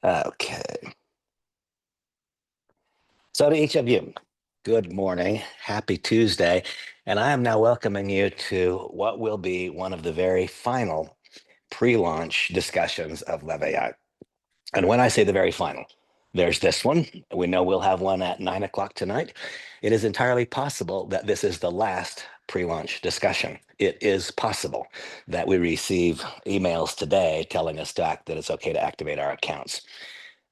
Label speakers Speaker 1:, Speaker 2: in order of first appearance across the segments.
Speaker 1: Okay. So to each of you, good morning, happy Tuesday, and I am now welcoming you to what will be one of the very final pre-launch discussions of LEV AI. And when I say the very final, there's this one. We know we'll have one at 9 o'clock tonight. It is entirely possible that this is the last pre-launch discussion. It is possible that we receive emails today telling us that it's okay to activate our accounts.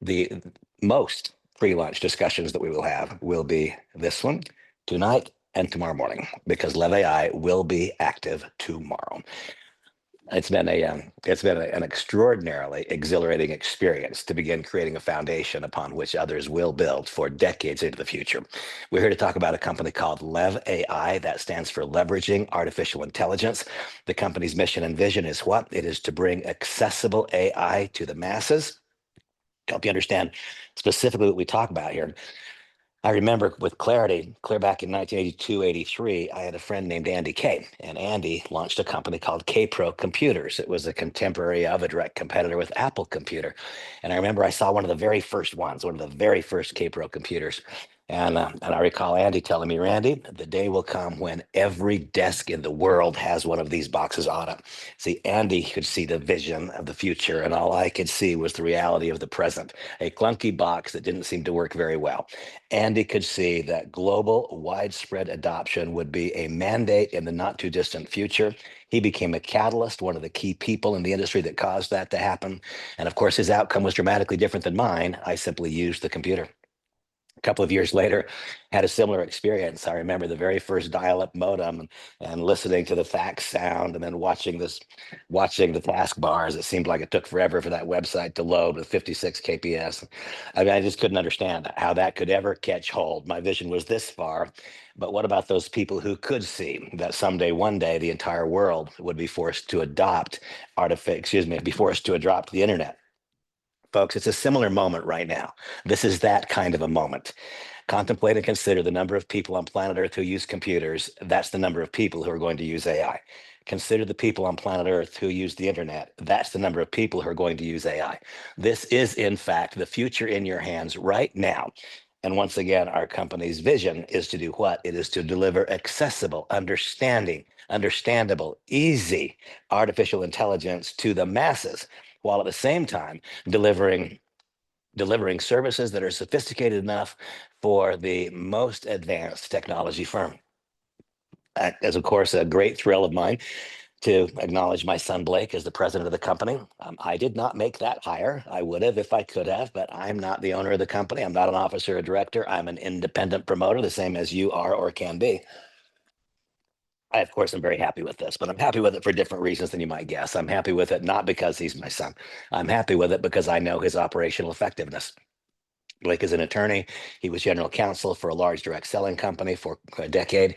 Speaker 1: The most pre-launch discussions that we will have will be this one tonight and tomorrow morning, because LEV AI will be active tomorrow. It's been an extraordinarily exhilarating experience to begin creating a foundation upon which others will build for decades into the future. We're here to talk about a company called LEV AI. That stands for Leveraging Artificial Intelligence. The company's mission and vision is what? It is to bring accessible AI to the masses. To help you understand specifically what we talk about here, I remember with clarity, clear back in 1982, 83, I had a friend named Andy K. And Andy launched a company called K-Pro Computers. It was a contemporary of a direct competitor with Apple Computer. And I remember I saw one of the very first ones, one of the very first K-Pro computers. And I recall Andy telling me, Randy, the day will come when every desk in the world has one of these boxes on it. See, Andy could see the vision of the future, and all I could see was the reality of the present, a clunky box that didn't seem to work very well. Andy could see that global widespread adoption would be a mandate in the not too distant future. He became a catalyst, one of the key people in the industry that caused that to happen. And of course, his outcome was dramatically different than mine. I simply used the computer. A couple of years later, had a similar experience. I remember the very first dial-up modem and listening to the fax sound and then watching the taskbars. It seemed like it took forever for that website to load with 56 kps. I mean, I just couldn't understand how that could ever catch hold. My vision was this far, but what about those people who could see that someday, one day, the entire world would be forced to be forced to adopt the internet? Folks, it's a similar moment right now. This is that kind of a moment. Contemplate and consider the number of people on planet Earth who use computers. That's the number of people who are going to use AI. Consider the people on planet Earth who use the internet. That's the number of people who are going to use AI. This is, in fact, the future in your hands right now. And once again, our company's vision is to do what? It is to deliver accessible, understandable, easy artificial intelligence to the masses, while at the same time delivering services that are sophisticated enough for the most advanced technology firm. As of course a great thrill of mine to acknowledge my son Blake as the president of the company. I did not make that hire. I would have if I could have, but I'm not the owner of the company. I'm not an officer or director. I'm an independent promoter, the same as you are or can be. I, of course, am very happy with this, but I'm happy with it for different reasons than you might guess. I'm happy with it not because he's my son. I'm happy with it because I know his operational effectiveness. Blake is an attorney. He was general counsel for a large direct selling company for a decade.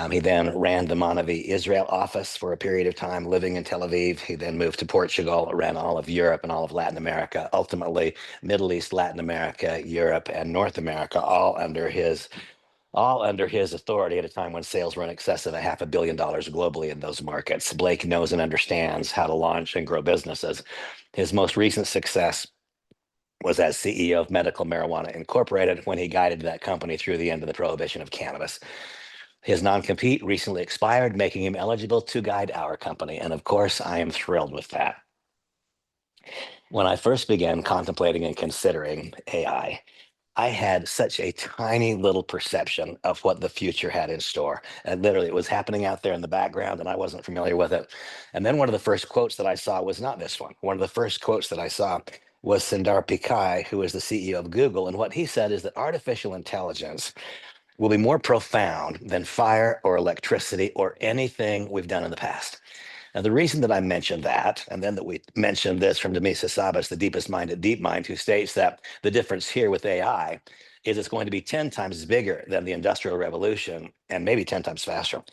Speaker 1: He then ran the Monavie Israel office for a period of time, living in Tel Aviv. He then moved to Portugal, ran all of Europe and all of Latin America, ultimately Middle East, Latin America, Europe, and North America, all under his authority at a time when sales were in excess of $500 million globally in those markets. Blake knows and understands how to launch and grow businesses. His most recent success was as CEO of Medical Marijuana Incorporated when he guided that company through the end of the prohibition of cannabis. His non-compete recently expired, making him eligible to guide our company. And of course, I am thrilled with that. When I first began contemplating and considering AI, I had such a tiny little perception of what the future had in store. And literally, it was happening out there in the background, and I wasn't familiar with it. And then one of the first quotes that I saw was not this one. One of the first quotes that I saw was Sundar Pichai, who is the CEO of Google. And what he said is that artificial intelligence will be more profound than fire or electricity or anything we've done in the past. Now, the reason that I mentioned that, and then that we mentioned this from Demis Hassabis, the deepest mind at DeepMind, who states that the difference here with AI is it's going to be 10 times bigger than the Industrial Revolution and maybe 10 times faster,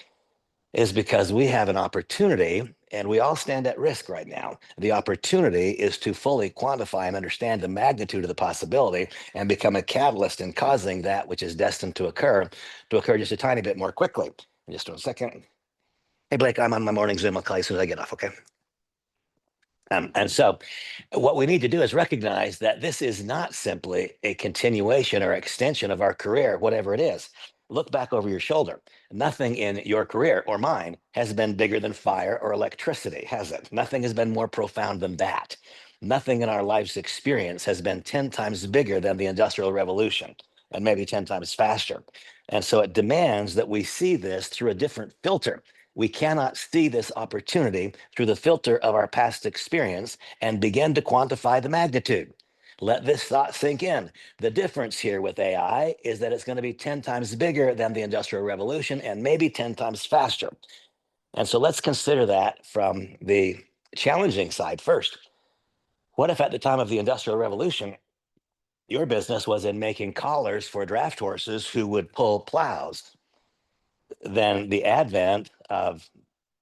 Speaker 1: is because we have an opportunity, and we all stand at risk right now. The opportunity is to fully quantify and understand the magnitude of the possibility and become a catalyst in causing that which is destined to occur just a tiny bit more quickly. Just a second. Hey, Blake, I'm on my morning Zoom. I'll call you as soon as I get off, okay? And so, what we need to do is recognize that this is not simply a continuation or extension of our career, whatever it is. Look back over your shoulder. Nothing in your career or mine has been bigger than fire or electricity, has it? Nothing has been more profound than that. Nothing in our life's experience has been 10 times bigger than the Industrial Revolution, and maybe 10 times faster. And so it demands that we see this through a different filter. We cannot see this opportunity through the filter of our past experience and begin to quantify the magnitude. Let this thought sink in. The difference here with AI is that it's going to be 10 times bigger than the Industrial Revolution and maybe 10 times faster. And so let's consider that from the challenging side first. What if at the time of the Industrial Revolution, your business was in making collars for draft horses who would pull plows? Then the advent of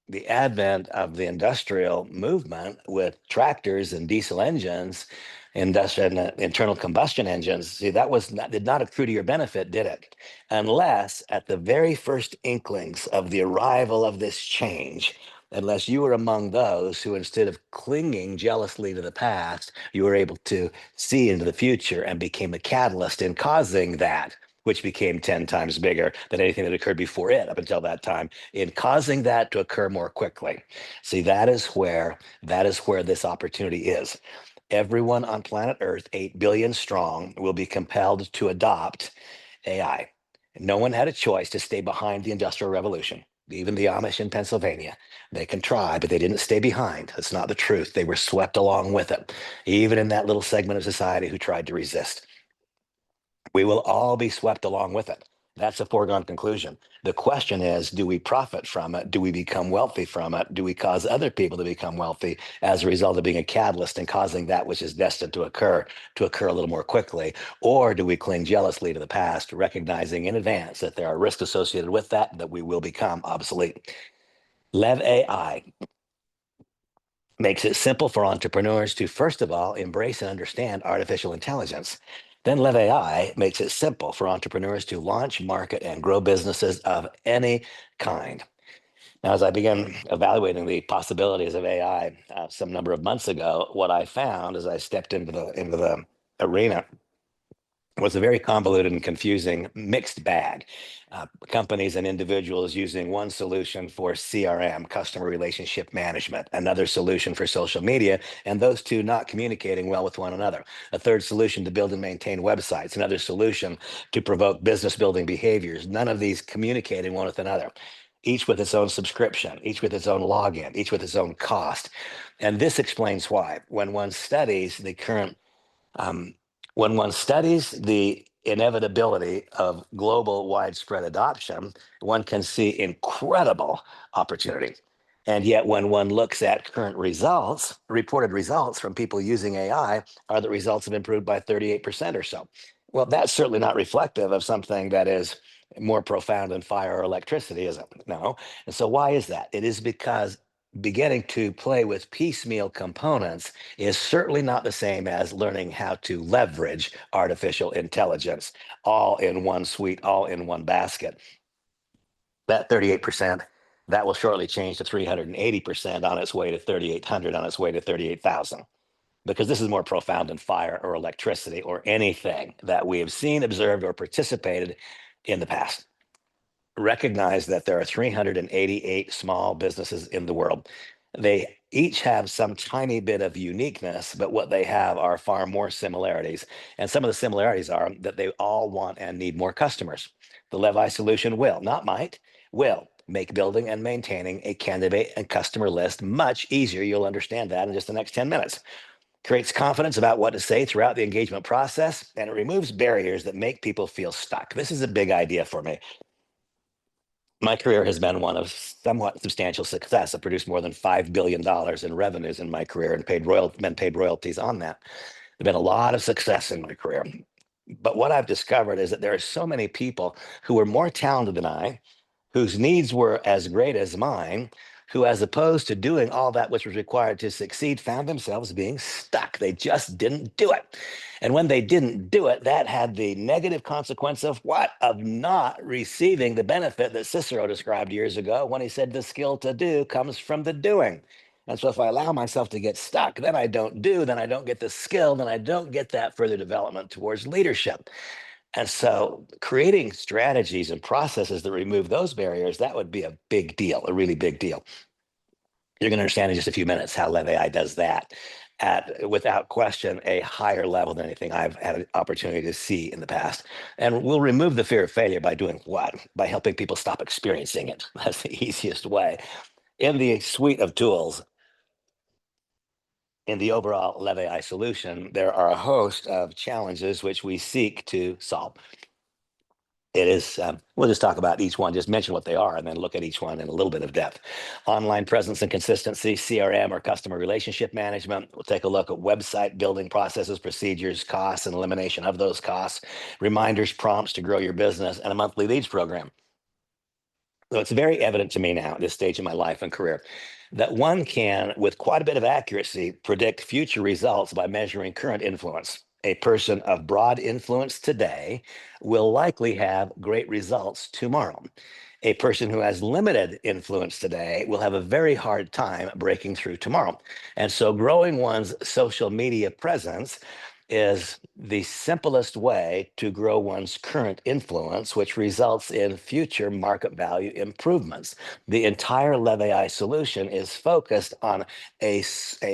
Speaker 1: the industrial movement with tractors and diesel engines, industrial and internal combustion engines, see, did not accrue to your benefit, did it? Unless at the very first inklings of the arrival of this change, unless you were among those who, instead of clinging jealously to the past, you were able to see into the future and became a catalyst in causing that, which became 10 times bigger than anything that occurred before it up until that time, in causing that to occur more quickly. See, that is where this opportunity is. Everyone on planet Earth, 8 billion strong, will be compelled to adopt AI. No one had a choice to stay behind the Industrial Revolution. Even the Amish in Pennsylvania, they can try, but they didn't stay behind. That's not the truth. They were swept along with it, even in that little segment of society who tried to resist. We will all be swept along with it. That's a foregone conclusion. The question is, do we profit from it? Do we become wealthy from it? Do we cause other people to become wealthy as a result of being a catalyst and causing that which is destined to occur a little more quickly? Or do we cling jealously to the past, recognizing in advance that there are risks associated with that, that we will become obsolete? LEV AI makes it simple for entrepreneurs to, first of all, embrace and understand artificial intelligence. Then Live AI makes it simple for entrepreneurs to launch, market, and grow businesses of any kind. Now, as I began evaluating the possibilities of AI some number of months ago, what I found as I stepped into the arena was a very convoluted and confusing mixed bag. Companies and individuals using one solution for CRM, customer relationship management, another solution for social media, and those two not communicating well with one another. A third solution to build and maintain websites, another solution to provoke business building behaviors. None of these communicating one with another. Each with its own subscription, each with its own login, each with its own cost. And this explains why, um, when one studies the inevitability of global widespread adoption, one can see incredible opportunity. And yet, when one looks at current results, reported results from people using AI are that results have improved by 38% or so. Well, that's certainly not reflective of something that is more profound than fire or electricity, is it? No. And so, why is that? It is because beginning to play with piecemeal components is certainly not the same as learning how to leverage artificial intelligence all in one suite, all in one basket. That 38%, that will shortly change to 380% on its way to 3,800, on its way to 38,000, because this is more profound than fire or electricity or anything that we have seen, observed, or participated in the past. Recognize that there are 388 small businesses in the world. They each have some tiny bit of uniqueness, but what they have are far more similarities. And some of the similarities are that they all want and need more customers. The Levi solution will, not might, will make building and maintaining a candidate and customer list much easier. You'll understand that in just the next 10 minutes. Creates confidence about what to say throughout the engagement process, and it removes barriers that make people feel stuck. This is a big idea for me. My career has been one of somewhat substantial success. I produced more than $5 billion in revenues in my career and been paid royalties on that. There's been a lot of success in my career. But what I've discovered is that there are so many people who are more talented than I, whose needs were as great as mine, who, as opposed to doing all that which was required to succeed, found themselves being stuck. They just didn't do it. And when they didn't do it, that had the negative consequence of what? Of not receiving the benefit that Cicero described years ago when he said, the skill to do comes from the doing. And so if I allow myself to get stuck, then I don't do, then I don't get the skill, then I don't get that further development towards leadership. And so creating strategies and processes that remove those barriers, that would be a big deal, a really big deal. You're going to understand in just a few minutes how Lev AI does that at, without question, a higher level than anything I've had an opportunity to see in the past. And we'll remove the fear of failure by doing what? By helping people stop experiencing it. That's the easiest way. In the suite of tools, in the overall Lev AI solution, there are a host of challenges which we seek to solve. It is, we'll just talk about each one, just mention what they are, and then look at each one in a little bit of depth. Online presence and consistency, CRM or customer relationship management. We'll take a look at website building processes, procedures, costs, and elimination of those costs, reminders, prompts to grow your business, and a monthly leads program. So it's very evident to me now at this stage in my life and career that one can, with quite a bit of accuracy, predict future results by measuring current influence. A person of broad influence today will likely have great results tomorrow. A person who has limited influence today will have a very hard time breaking through tomorrow. And so, growing one's social media presence is the simplest way to grow one's current influence, which results in future market value improvements. The entire Lev AI solution is focused on a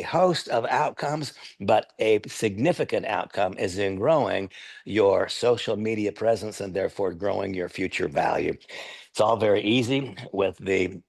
Speaker 1: host of outcomes, but a significant outcome is in growing your social media presence and therefore growing your future value. It's all very easy with the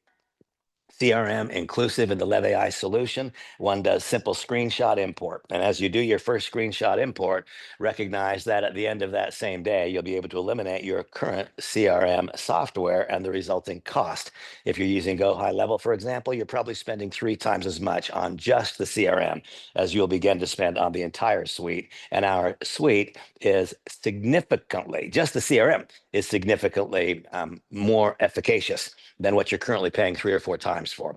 Speaker 1: CRM inclusive in the Lev AI solution. One does simple screenshot import. And as you do your first screenshot import, recognize that at the end of that same day, you'll be able to eliminate your current CRM software and the resulting cost. If you're using Go High Level, for example, you're probably spending 3 times as much on just the CRM as you'll begin to spend on the entire suite. And our suite is significantly, just the CRM is significantly more efficacious than what you're currently paying 3 or 4 times for.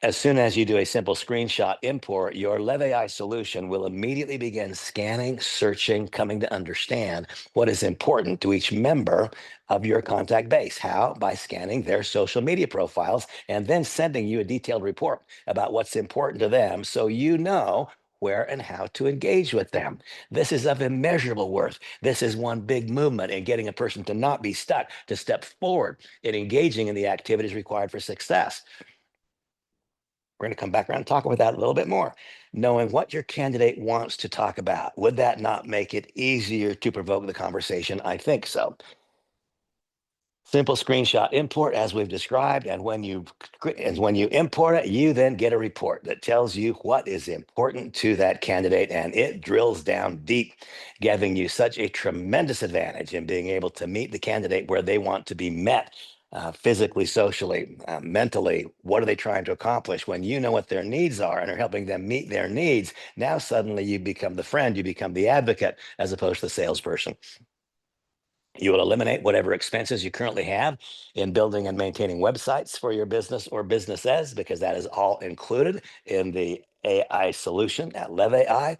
Speaker 1: As soon as you do a simple screenshot import, your Lev AI solution will immediately begin scanning, searching, coming to understand what is important to each member of your contact base. How? By scanning their social media profiles and then sending you a detailed report about what's important to them so you know where and how to engage with them. This is of immeasurable worth. This is one big movement in getting a person to not be stuck, to step forward in engaging in the activities required for success. We're going to come back around and talk about that a little bit more. Knowing what your candidate wants to talk about, would that not make it easier to provoke the conversation? I think so. Simple screenshot import, as we've described, and when you import it, you then get a report that tells you what is important to that candidate, and it drills down deep, giving you such a tremendous advantage in being able to meet the candidate where they want to be met. Physically, socially, mentally, what are they trying to accomplish? When you know what their needs are and are helping them meet their needs, now suddenly you become the friend, you become the advocate as opposed to the salesperson. You will eliminate whatever expenses you currently have in building and maintaining websites for your business or businesses, because that is all included in the AI solution at Lev AI.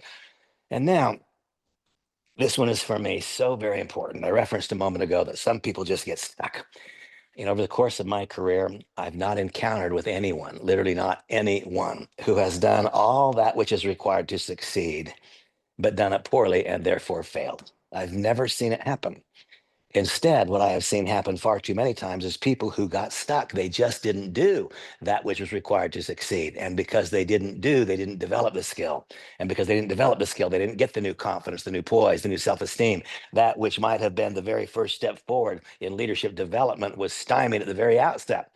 Speaker 1: And now, this one is for me so very important. I referenced a moment ago that some people just get stuck. Over the course of my career, I've not encountered with anyone, literally not anyone, who has done all that which is required to succeed, but done it poorly and therefore failed. I've never seen it happen. Instead, what I have seen happen far too many times is people who got stuck. They just didn't do that which was required to succeed. And because they didn't do, they didn't develop the skill. And because they didn't develop the skill, they didn't get the new confidence, the new poise, the new self-esteem. That which might have been the very first step forward in leadership development was stymied at the very outset.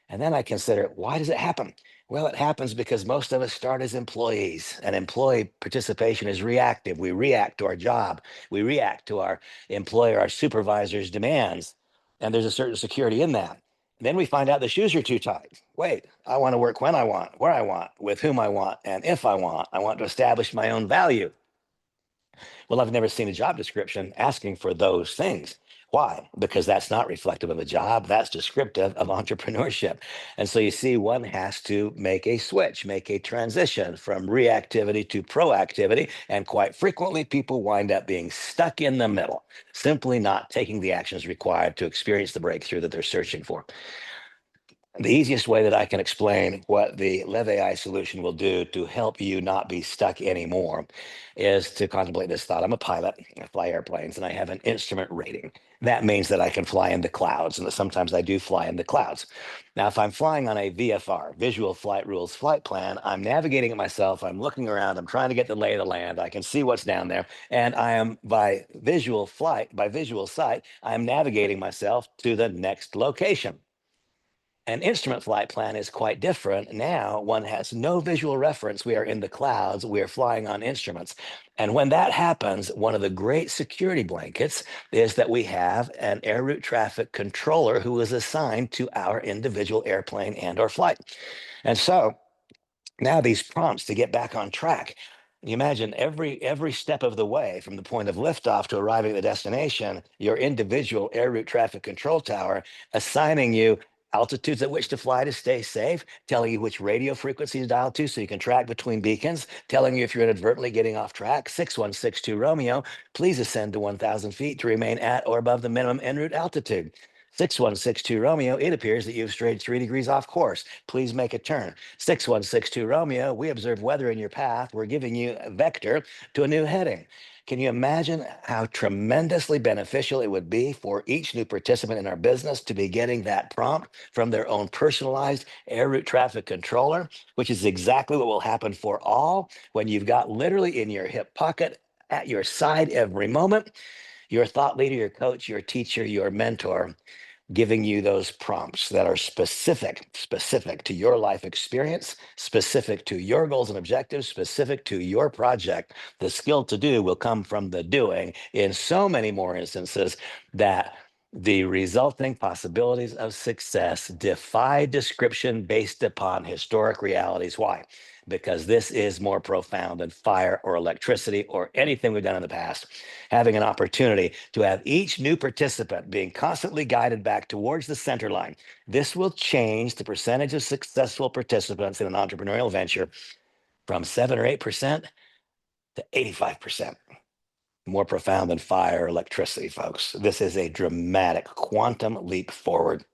Speaker 1: And then I consider, why does it happen? Well, it happens because most of us start as employees, and employee participation is reactive. We react to our job, we react to our employer, our supervisor's demands, and there's a certain security in that. Then we find out the shoes are too tight. Wait, I want to work when I want, where I want, with whom I want, and if I want. I want to establish my own value. Well, I've never seen a job description asking for those things. Why? Because that's not reflective of a job. That's descriptive of entrepreneurship. And so you see, one has to make a switch, make a transition from reactivity to proactivity. And quite frequently, people wind up being stuck in the middle, simply not taking the actions required to experience the breakthrough that they're searching for. The easiest way that I can explain what the LEV AI solution will do to help you not be stuck anymore is to contemplate this thought. I'm a pilot, I fly airplanes, and I have an instrument rating. That means that I can fly in the clouds, and that sometimes I do fly in the clouds. Now, if I'm flying on a VFR, Visual Flight Rules flight plan, I'm navigating it myself, I'm looking around, I'm trying to get the lay of the land, I can see what's down there, and I am by visual sight, I'm navigating myself to the next location. An instrument flight plan is quite different. Now one has no visual reference. We are in the clouds. We are flying on instruments. And when that happens, one of the great security blankets is that we have an air route traffic controller who is assigned to our individual airplane and or flight. And so now these prompts to get back on track. You imagine every step of the way from the point of liftoff to arriving at the destination, your individual air route traffic control tower assigning you altitudes at which to fly to stay safe, telling you which radio frequency to dial to so you can track between beacons, telling you if you're inadvertently getting off track. 6162 Romeo, please ascend to 1,000 feet to remain at or above the minimum en route altitude. 6162 Romeo, it appears that you've strayed 3 degrees off course. Please make a turn. 6162 Romeo, we observe weather in your path. We're giving you a vector to a new heading. Can you imagine how tremendously beneficial it would be for each new participant in our business to be getting that prompt from their own personalized air route traffic controller, which is exactly what will happen for all when you've got literally in your hip pocket at your side every moment your thought leader, your coach, your teacher, your mentor, giving you those prompts that are specific to your life experience, specific to your goals and objectives, specific to your project. The skill to do will come from the doing in so many more instances that the resulting possibilities of success defy description based upon historic realities. Why? Because this is more profound than fire or electricity or anything we've done in the past. Having an opportunity to have each new participant being constantly guided back towards the center line. This will change the percentage of successful participants in an entrepreneurial venture from 7 or 8% to 85%. More profound than fire or electricity, folks. This is a dramatic quantum leap forward.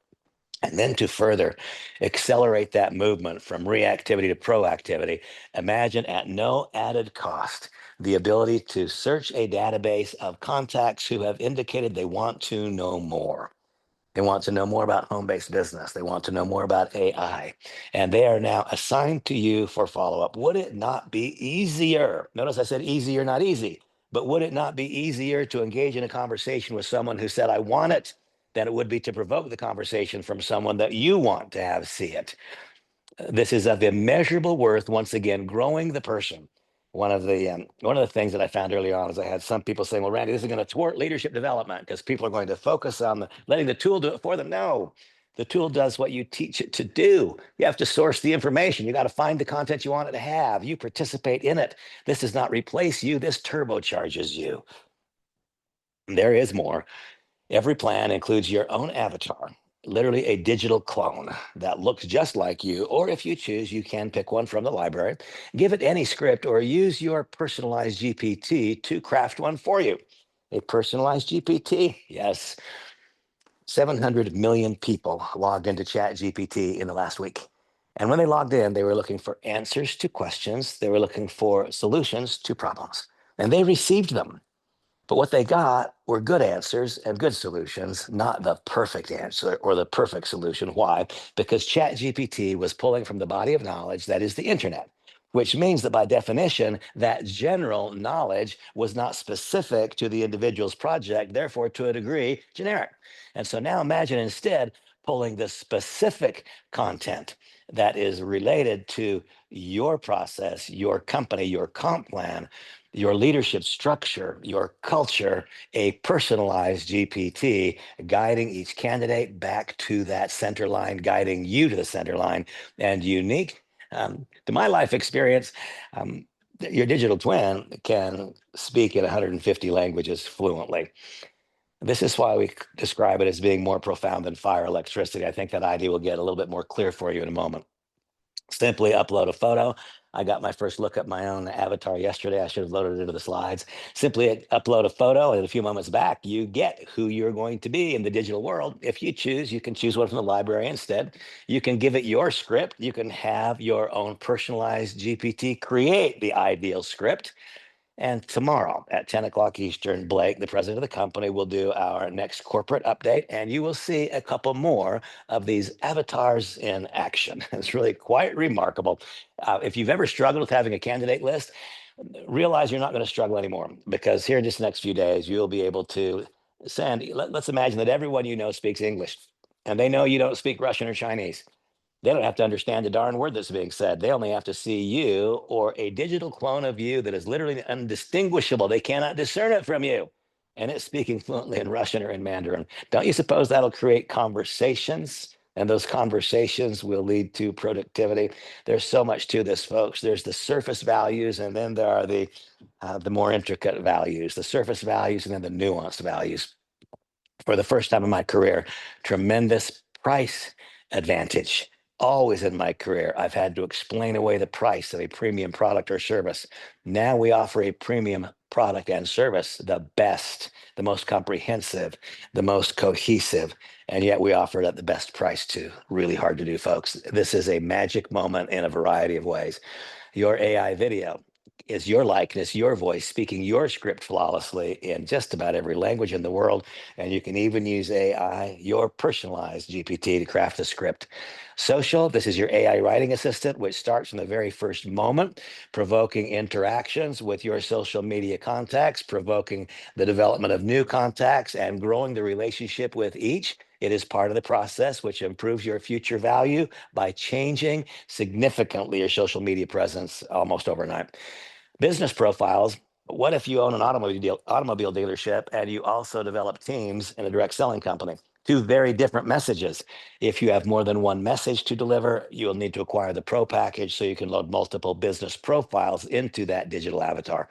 Speaker 1: And then to further accelerate that movement from reactivity to proactivity, imagine at no added cost the ability to search a database of contacts who have indicated they want to know more. They want to know more about home-based business. They want to know more about AI. And they are now assigned to you for follow-up. Would it not be easier? Notice I said easier, not easy. But would it not be easier to engage in a conversation with someone who said, I want it, than it would be to provoke the conversation from someone that you want to have see it? This is of immeasurable worth. Once again, growing the person. One of the things that I found early on is I had some people saying, "Well, Randy, this is going to thwart leadership development because people are going to focus on letting the tool do it for them." No, the tool does what you teach it to do. You have to source the information. You got to find the content you want it to have. You participate in it. This does not replace you. This turbocharges you. There is more. Every plan includes your own avatar, literally a digital clone that looks just like you. Or if you choose, you can pick one from the library, give it any script, or use your personalized GPT to craft one for you. A personalized GPT, yes. 700 million people logged into Chat GPT in the last week. And when they logged in, they were looking for answers to questions, they were looking for solutions to problems, and they received them. But what they got were good answers and good solutions, not the perfect answer or the perfect solution. Why? Because ChatGPT was pulling from the body of knowledge that is the internet, which means that by definition, that general knowledge was not specific to the individual's project, therefore, to a degree, generic. And so now imagine instead pulling the specific content that is related to your process, your company, your comp plan, your leadership structure, your culture, a personalized GPT guiding each candidate back to that center line, guiding you to the center line, and unique to my life experience. Your digital twin can speak in 150 languages fluently. This is why we describe it as being more profound than fire electricity. I think that idea will get a little bit more clear for you in a moment. Simply upload a photo I got my first look at my own avatar yesterday. I should have loaded it into the slides. Simply upload a photo, and a few moments back, you get who you're going to be in the digital world. If you choose, you can choose one from the library instead. You can give it your script. You can have your own personalized GPT create the ideal script. And tomorrow at 10 o'clock Eastern, Blake, the president of the company, will do our next corporate update, and you will see a couple more of these avatars in action. It's really quite remarkable. If you've ever struggled with having a candidate list, realize you're not going to struggle anymore, because here in just the next few days, you'll be able to send, let's imagine that everyone you know speaks English, and they know you don't speak Russian or Chinese. They don't have to understand the darn word that's being said. They only have to see you or a digital clone of you that is literally undistinguishable. They cannot discern it from you. And it's speaking fluently in Russian or in Mandarin. Don't you suppose that'll create conversations? And those conversations will lead to productivity. There's so much to this, folks. There's the surface values, and then there are the more intricate values, the surface values, and then the nuanced values. For the first time in my career, tremendous price advantage. Always in my career, I've had to explain away the price of a premium product or service. Now we offer a premium product and service, the best, the most comprehensive, the most cohesive, and yet we offer it at the best price too. Really hard to do, folks. This is a magic moment in a variety of ways. Your AI video is your likeness, your voice, speaking your script flawlessly in just about every language in the world. And you can even use AI, your personalized GPT, to craft a script. Social, this is your AI writing assistant, which starts from the very first moment, provoking interactions with your social media contacts, provoking the development of new contacts, and growing the relationship with each. It is part of the process which improves your future value by changing significantly your social media presence almost overnight. Business profiles. What if you own an automobile dealership and you also develop teams in a direct selling company? Two very different messages. If you have more than one message to deliver, you will need to acquire the Pro package so you can load multiple business profiles into that digital avatar.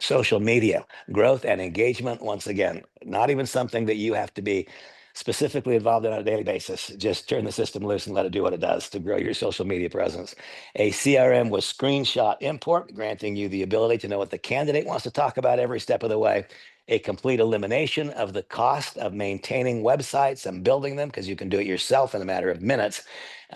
Speaker 1: Social media growth and engagement, once again, not even something that you have to be specifically involved in on a daily basis. Just turn the system loose and let it do what it does to grow your social media presence. A CRM with screenshot import, granting you the ability to know what the candidate wants to talk about every step of the way. A complete elimination of the cost of maintaining websites and building them, because you can do it yourself in a matter of minutes.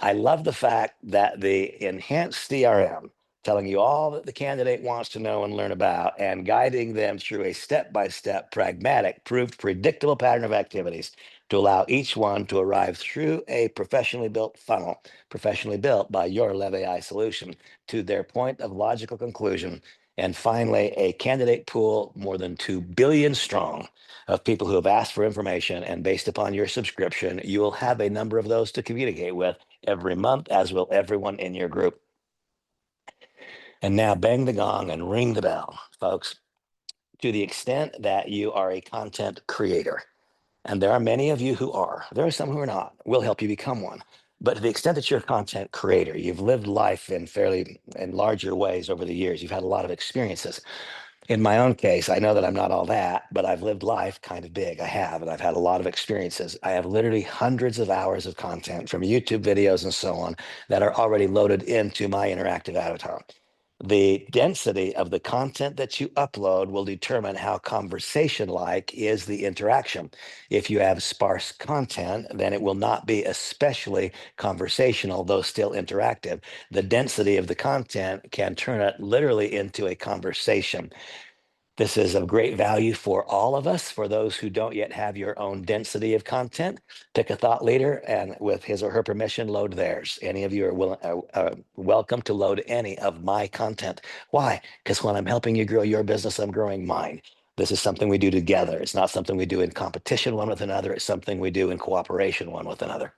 Speaker 1: I love the fact that the enhanced CRM, telling you all that the candidate wants to know and learn about, and guiding them through a step-by-step, pragmatic, proved predictable pattern of activities to allow each one to arrive through a professionally built funnel, professionally built by your LEV AI solution, to their point of logical conclusion. And finally, a candidate pool more than 2 billion strong of people who have asked for information, and based upon your subscription, you will have a number of those to communicate with every month, as will everyone in your group. And now bang the gong and ring the bell, folks. To the extent that you are a content creator, and there are many of you who are, there are some who are not, we'll help you become one. But to the extent that you're a content creator, you've lived life in larger ways over the years, you've had a lot of experiences. In my own case, I know that I'm not all that, but I've lived life kind of big. I have, and I've had a lot of experiences. I have literally hundreds of hours of content from YouTube videos and so on that are already loaded into my interactive avatar. The density of the content that you upload will determine how conversation-like is the interaction. If you have sparse content, then it will not be especially conversational, though still interactive. The density of the content can turn it literally into a conversation. This is of great value for all of us. For those who don't yet have your own density of content, pick a thought leader and, with his or her permission, load theirs. Any of you are welcome to load any of my content. Why? Because when I'm helping you grow your business, I'm growing mine. This is something we do together. It's not something we do in competition one with another. It's something we do in cooperation one with another.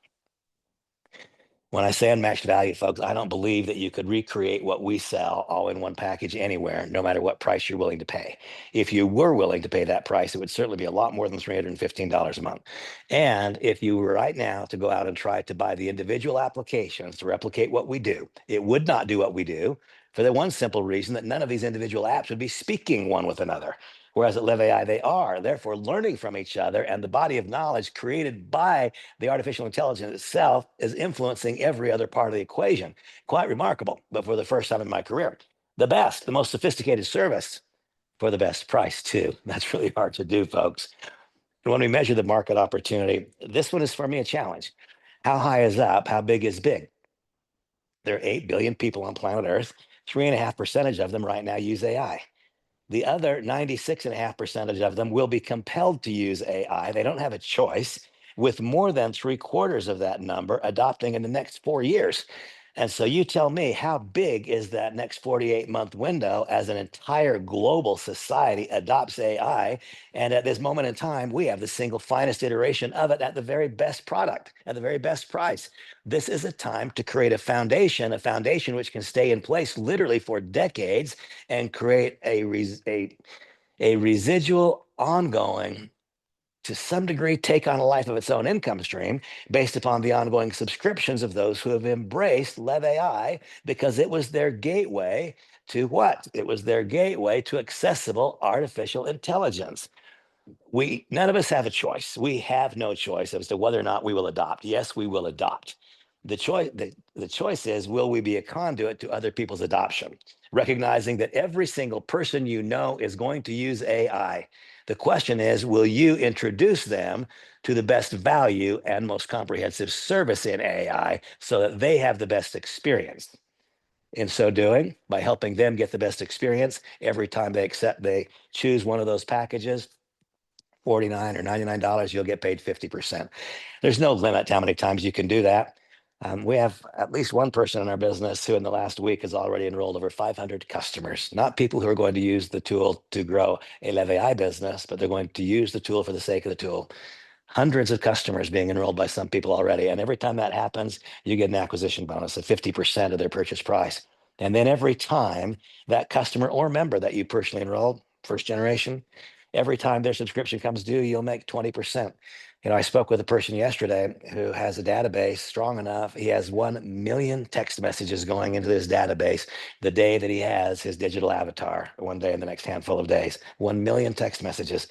Speaker 1: When I say unmatched value, folks, I don't believe that you could recreate what we sell all in one package anywhere, no matter what price you're willing to pay. If you were willing to pay that price, it would certainly be a lot more than $315 a month. And if you were right now to go out and try to buy the individual applications to replicate what we do, it would not do what we do. for the one simple reason that none of these individual apps would be speaking one with another. Whereas at Live AI, they are, therefore learning from each other, and the body of knowledge created by the artificial intelligence itself is influencing every other part of the equation. Quite remarkable, but for the first time in my career. The best, the most sophisticated service for the best price, too. That's really hard to do, folks. And when we measure the market opportunity, this one is for me a challenge. How high is up? How big is big? There are 8 billion people on planet Earth. 3.5% of them right now use AI. The other 96.5% of them will be compelled to use AI. They don't have a choice, with more than 3/4 of that number adopting in the next 4 years. And so you tell me, how big is that next 48-month window as an entire global society adopts AI? And at this moment in time, we have the single finest iteration of it at the very best product, at the very best price. This is a time to create a foundation which can stay in place literally for decades and create a residual, ongoing, to some degree, take on a life of its own income stream based upon the ongoing subscriptions of those who have embraced Lev AI, because it was their gateway to what? It was their gateway to accessible artificial intelligence. We None of us have a choice. We have no choice as to whether or not we will adopt. Yes, we will adopt. The choice is, will we be a conduit to other people's adoption, recognizing that every single person you know is going to use AI. The question is, will you introduce them to the best value and most comprehensive service in AI so that they have the best experience? In so doing, by helping them get the best experience every time they choose one of those packages, $49 or $99, you'll get paid 50%. There's no limit to how many times you can do that. We have at least one person in our business who in the last week has already enrolled over 500 customers, not people who are going to use the tool to grow a Lev AI business, but they're going to use the tool for the sake of the tool. Hundreds of customers being enrolled by some people already. And every time that happens, you get an acquisition bonus of 50% of their purchase price. And then every time that customer or member that you personally enrolled, first generation, every time their subscription comes due, you'll make 20%. I spoke with a person yesterday who has a database strong enough. He has 1 million text messages going into this database the day that he has his digital avatar, one day in the next handful of days. 1 million text messages.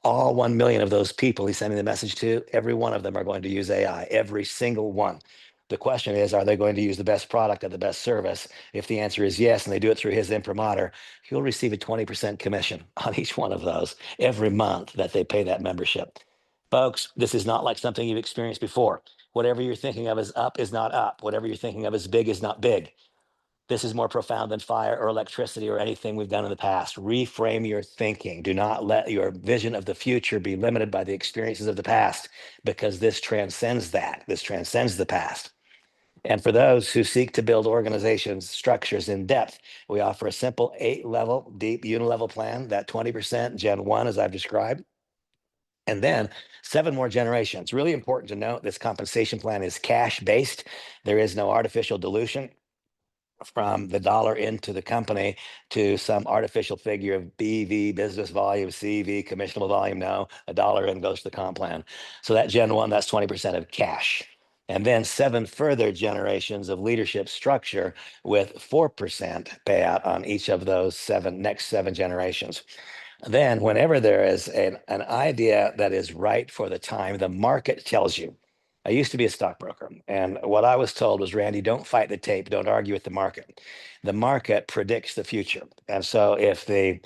Speaker 1: All 1 million of those people he's sending the message to, every one of them are going to use AI, every single one. The question is, are they going to use the best product at the best service? If the answer is yes, and they do it through his imprimatur, he'll receive a 20% commission on each one of those every month that they pay that membership. Folks, this is not like something you've experienced before. Whatever you're thinking of as up is not up. Whatever you're thinking of as big is not big. This is more profound than fire or electricity or anything we've done in the past. Reframe your thinking. Do not let your vision of the future be limited by the experiences of the past, because this transcends that. This transcends the past. And for those who seek to build organizations, structures in depth, we offer a simple 8-level, deep, unilevel plan, that 20% Gen 1, as I've described. And then 7 more generations. Really important to note, this compensation plan is cash based. There is no artificial dilution from the dollar into the company to some artificial figure of BV, business volume, CV, commissionable volume. No, a dollar in goes to the comp plan. So that Gen 1, that's 20% of cash. And then 7 further generations of leadership structure with 4% payout on each of those next 7 generations. Then, whenever there is an idea that is right for the time, the market tells you. I used to be a stockbroker, and what I was told was, Randy, don't fight the tape, don't argue with the market. The market predicts the future. And so if the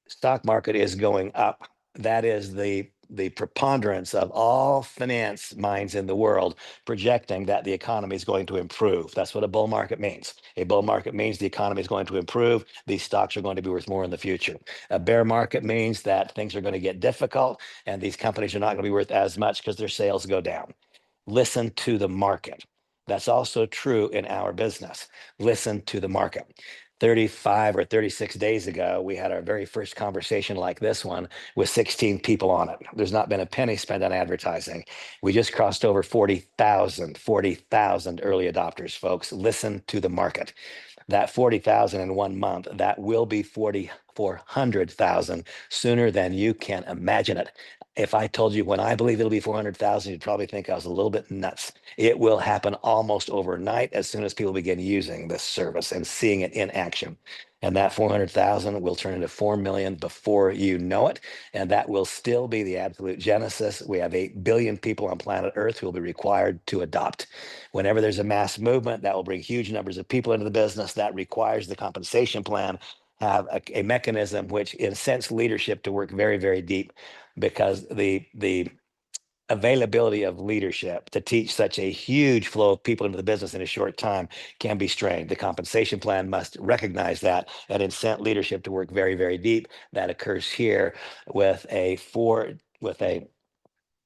Speaker 1: stock market is going up, that is the preponderance of all finance minds in the world projecting that the economy is going to improve. That's what a bull market means. A bull market means the economy is going to improve. These stocks are going to be worth more in the future. A bear market means that things are going to get difficult and these companies are not going to be worth as much because their sales go down. Listen to the market. That's also true in our business. Listen to the market. 35 or 36 days ago, we had our very first conversation like this one with 16 people on it. There's not been a penny spent on advertising. We just crossed over 40,000 early adopters, folks. Listen to the market. That 40,000 in 1 month, that will be 400,000 sooner than you can imagine it. If I told you when I believe it'll be 400,000, you'd probably think I was a little bit nuts. It will happen almost overnight as soon as people begin using this service and seeing it in action. And that 400,000 will turn into 4 million before you know it. And that will still be the absolute genesis. We have 8 billion people on planet Earth who will be required to adopt. Whenever there's a mass movement, that will bring huge numbers of people into the business. That requires the compensation plan have a mechanism which incents leadership to work very, very deep, because the availability of leadership to teach such a huge flow of people into the business in a short time can be strained. The compensation plan must recognize that and incent leadership to work very, very deep. That occurs here with a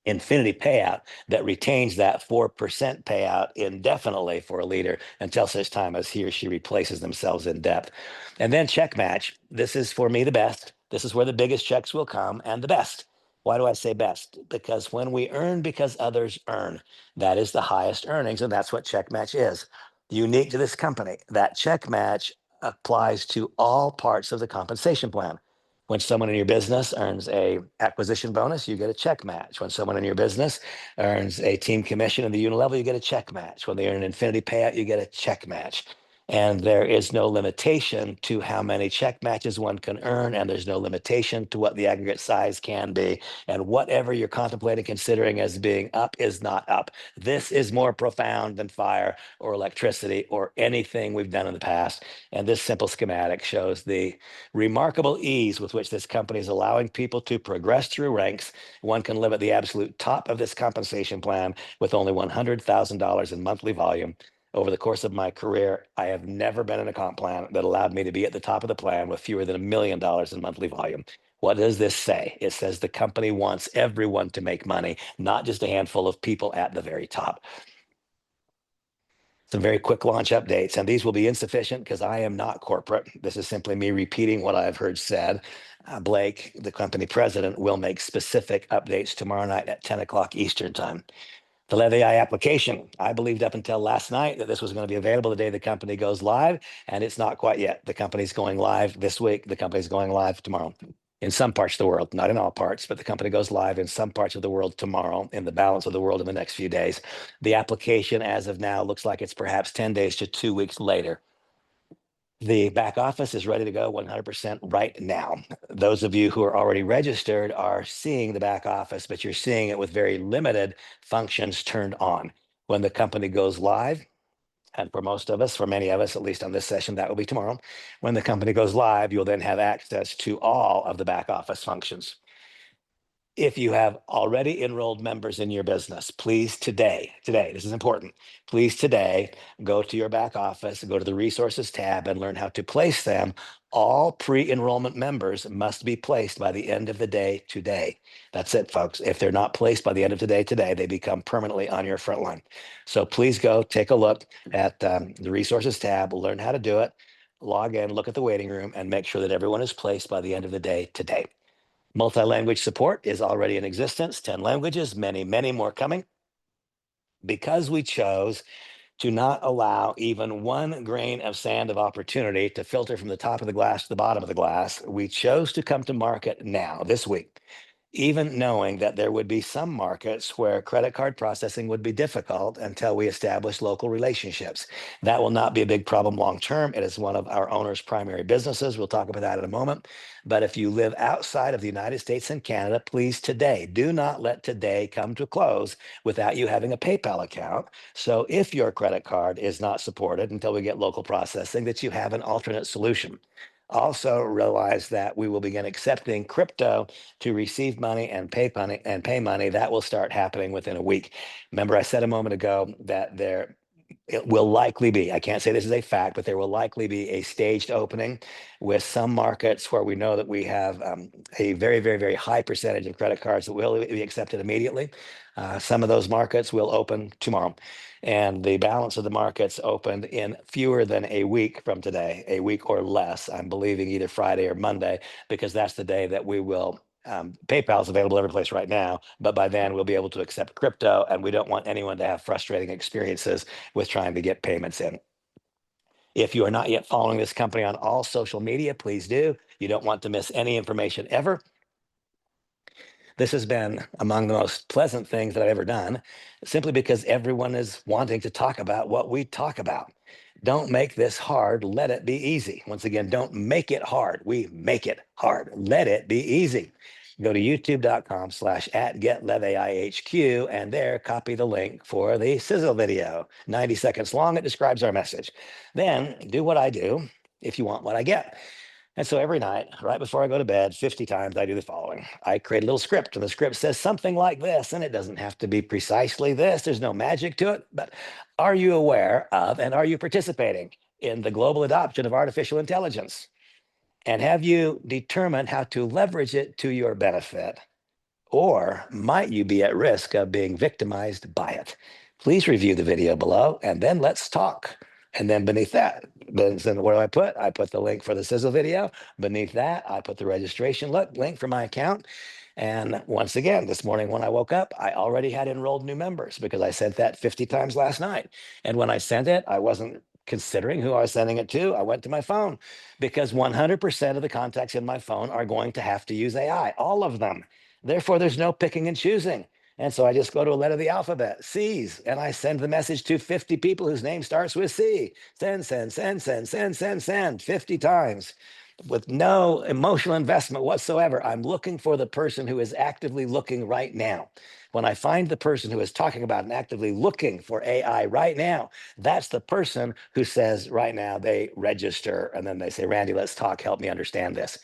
Speaker 1: infinity payout that retains that 4% payout indefinitely for a leader until such time as he or she replaces themselves in depth. And then check match. This is for me the best. This is where the biggest checks will come and the best. Why do I say best? Because when we earn because others earn, that is the highest earnings, and that's what check match is. Unique to this company, that check match applies to all parts of the compensation plan. When someone in your business earns a acquisition bonus, you get a check match. When someone in your business earns a team commission in the unit level, you get a check match. When they earn an infinity payout, you get a check match. And there is no limitation to how many check matches one can earn, and there's no limitation to what the aggregate size can be. And whatever you're contemplating considering as being up is not up. This is more profound than fire or electricity or anything we've done in the past. And this simple schematic shows the remarkable ease with which this company is allowing people to progress through ranks. One can live at the absolute top of this compensation plan with only $100,000 in monthly volume. Over the course of my career, I have never been in a comp plan that allowed me to be at the top of the plan with fewer than $1 million in monthly volume. What does this say? It says the company wants everyone to make money, not just a handful of people at the very top. Some very quick launch updates, and these will be insufficient because I am not corporate. This is simply me repeating what I've heard said. Blake, the company president, will make specific updates tomorrow night at 10 o'clock Eastern time. The LEV AI application, I believed up until last night that this was going to be available the day the company goes live, and it's not quite yet. The company's going live this week. The company's going live tomorrow in some parts of the world, not in all parts, but the company goes live in some parts of the world tomorrow, in the balance of the world in the next few days. The application, as of now, looks like it's perhaps 10 days to 2 weeks later. The back office is ready to go 100% right now. Those of you who are already registered are seeing the back office, but you're seeing it with very limited functions turned on. When the company goes live, and for most of us, for many of us, at least on this session, that will be tomorrow. When the company goes live, you'll then have access to all of the back office functions. If you have already enrolled members in your business, please today, this is important. Please today, go to your back office, go to the resources tab and learn how to place them. All pre-enrollment members must be placed by the end of the day today. That's it, folks. If they're not placed by the end of today, they become permanently on your front line. So please go take a look at the resources tab, learn how to do it, log in, look at the waiting room, and make sure that everyone is placed by the end of the day today. Multi-language support is already in existence, 10 languages, many, many more coming. Because we chose to not allow even one grain of sand of opportunity to filter from the top of the glass to the bottom of the glass, we chose to come to market now, this week, even knowing that there would be some markets where credit card processing would be difficult until we establish local relationships. That will not be a big problem long term. It is one of our owner's primary businesses. We'll talk about that in a moment. But if you live outside of the United States and Canada, please today, do not let today come to a close without you having a PayPal account. So if your credit card is not supported until we get local processing, that you have an alternate solution. Also realize that we will begin accepting crypto to receive money and pay money. That will start happening within a week. Remember, I said a moment ago that it will likely be, I can't say this is a fact, but there will likely be a staged opening with some markets where we know that we have a very, very, very high percentage of credit cards that will be accepted immediately. Some of those markets will open tomorrow, and the balance of the markets opened in fewer than a week from today, a week or less. I'm believing either Friday or Monday, because that's the day that we will PayPal is available every place right now, but by then we'll be able to accept crypto, and we don't want anyone to have frustrating experiences with trying to get payments in. If you are not yet following this company on all social media, please do. You don't want to miss any information ever. This has been among the most pleasant things that I've ever done, simply because everyone is wanting to talk about what we talk about. Don't make this hard. Let it be easy. Once again, don't make it hard. We make it hard. Let it be easy. Go to youtube.com/ at GetLevAIHQ, and there copy the link for the sizzle video. 90 seconds long. It describes our message. Then do what I do if you want what I get. And so every night, right before I go to bed, 50 times, I do the following. I create a little script, and the script says something like this, and it doesn't have to be precisely this. There's no magic to it. But are you aware of and are you participating in the global adoption of artificial intelligence? And have you determined how to leverage it to your benefit? Or might you be at risk of being victimized by it? Please review the video below and then let's talk. And then beneath that, then what do I put? I put the link for the sizzle video. Beneath that, I put the registration link for my account. And once again, this morning when I woke up, I already had enrolled new members because I sent that 50 times last night. And when I sent it, I wasn't considering who I was sending it to. I went to my phone because 100% of the contacts in my phone are going to have to use AI, all of them. Therefore, there's no picking and choosing. And so I just go to a letter of the alphabet, C's, and I send the message to 50 people whose name starts with C. Send, send, send, send, send, send, send 50 times with no emotional investment whatsoever. I'm looking for the person who is actively looking right now. When I find the person who is talking about and actively looking for AI right now, that's the person who says right now they register and then they say, Randy, let's talk, help me understand this.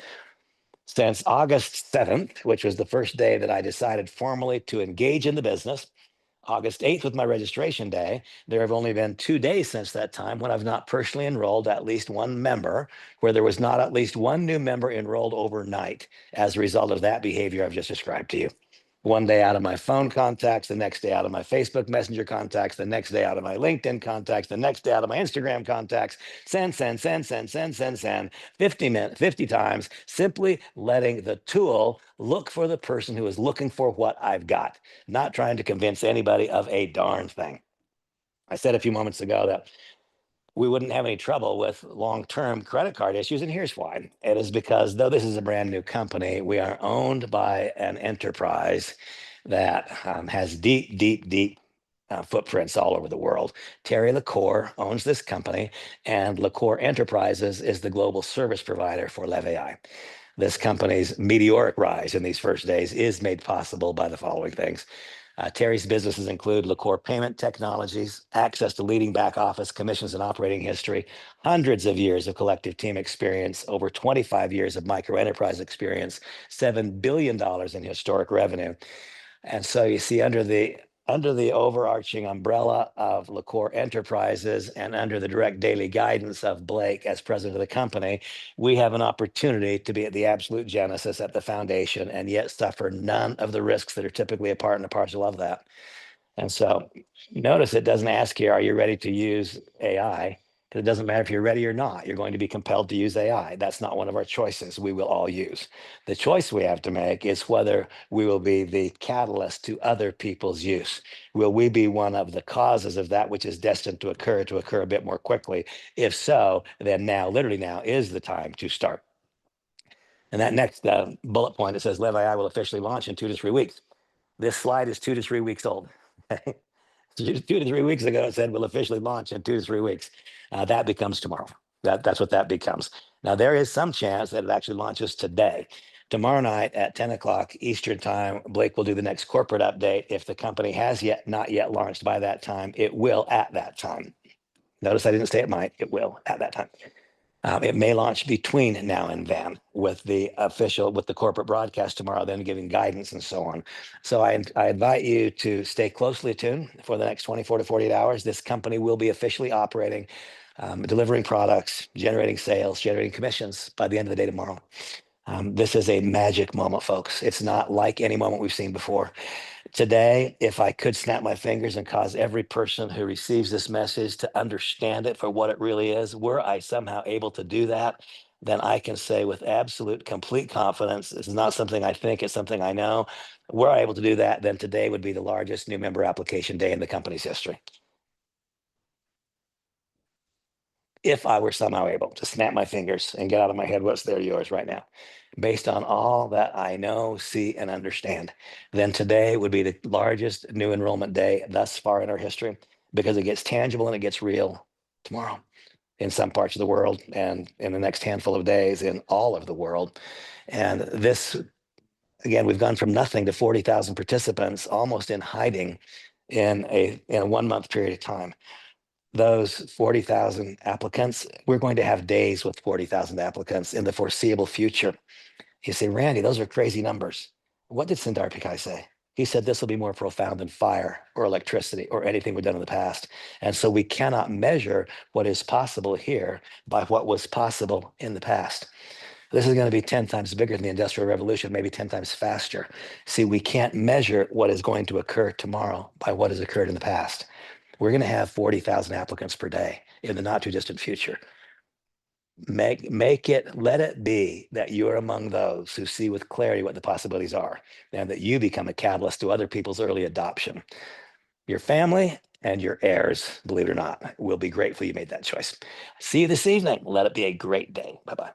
Speaker 1: Since August 7th, which was the first day that I decided formally to engage in the business, August 8th was my registration day. There have only been 2 days since that time when I've not personally enrolled at least one member, where there was not at least one new member enrolled overnight as a result of that behavior I've just described to you. One day out of my phone contacts, the next day out of my Facebook Messenger contacts, the next day out of my LinkedIn contacts, the next day out of my Instagram contacts. Send, send, send, send, send, send, send. 50 times, simply letting the tool look for the person who is looking for what I've got, not trying to convince anybody of a darn thing. I said a few moments ago that we wouldn't have any trouble with long-term credit card issues. And here's why. It is because though this is a brand new company, we are owned by an enterprise that has deep, deep, deep footprints all over the world. Terry LaCour owns this company, and LaCour Enterprises is the global service provider for LEV. This company's meteoric rise in these first days is made possible by the following things. Terry's businesses include LaCour Payment Technologies, access to leading back office commissions and operating history, hundreds of years of collective team experience, over 25 years of micro enterprise experience, $7 billion in historic revenue. And so you see, under the overarching umbrella of LaCour Enterprises and under the direct daily guidance of Blake as president of the company, we have an opportunity to be at the absolute genesis, at the foundation, and yet suffer none of the risks that are typically a part and a parcel of that. And so notice it doesn't ask you, are you ready to use AI? Because it doesn't matter if you're ready or not, you're going to be compelled to use AI. That's not one of our choices we will all use. The choice we have to make is whether we will be the catalyst to other people's use. Will we be one of the causes of that which is destined to occur a bit more quickly? If so, then now, literally now, is the time to start. And that next bullet point, it says, Lev AI will officially launch in 2 to 3 weeks. This slide is 2 to 3 weeks old. 2 to 3 weeks ago, it said we'll officially launch in 2 to 3 weeks. That becomes tomorrow. That's what that becomes. Now, there is some chance that it actually launches today. Tomorrow night at 10 o'clock Eastern time, Blake will do the next corporate update. If the company has not yet launched by that time, it will at that time. Notice I didn't say it might, it will at that time. It may launch between now and then with the corporate broadcast tomorrow, then giving guidance and so on. So I invite you to stay closely tuned for the next 24 to 48 hours. This company will be officially operating, delivering products, generating sales, generating commissions by the end of the day tomorrow. This is a magic moment, folks. It's not like any moment we've seen before. Today, if I could snap my fingers and cause every person who receives this message to understand it for what it really is, were I somehow able to do that, then I can say with absolute complete confidence, this is not something I think, it's something I know. Were I able to do that, then today would be the largest new member application day in the company's history. if I were somehow able to snap my fingers and get out of my head what's there yours right now, based on all that I know, see, and understand, then today would be the largest new enrollment day thus far in our history because it gets tangible and it gets real tomorrow in some parts of the world and in the next handful of days in all of the world. And this, again, we've gone from nothing to 40,000 participants almost in hiding in a 1 month period of time. Those 40,000 applicants, we're going to have days with 40,000 applicants in the foreseeable future. You say, Randy, those are crazy numbers. What did Sundar Pichai say? He said this will be more profound than fire or electricity or anything we've done in the past. And so we cannot measure what is possible here by what was possible in the past. This is going to be 10 times bigger than the Industrial Revolution, maybe 10 times faster. See, we can't measure what is going to occur tomorrow by what has occurred in the past. We're going to have 40,000 applicants per day in the not too distant future. Let it be that you're among those who see with clarity what the possibilities are, and that you become a catalyst to other people's early adoption. Your family and your heirs, believe it or not, will be grateful you made that choice. See you this evening. Let it be a great day. Bye-bye.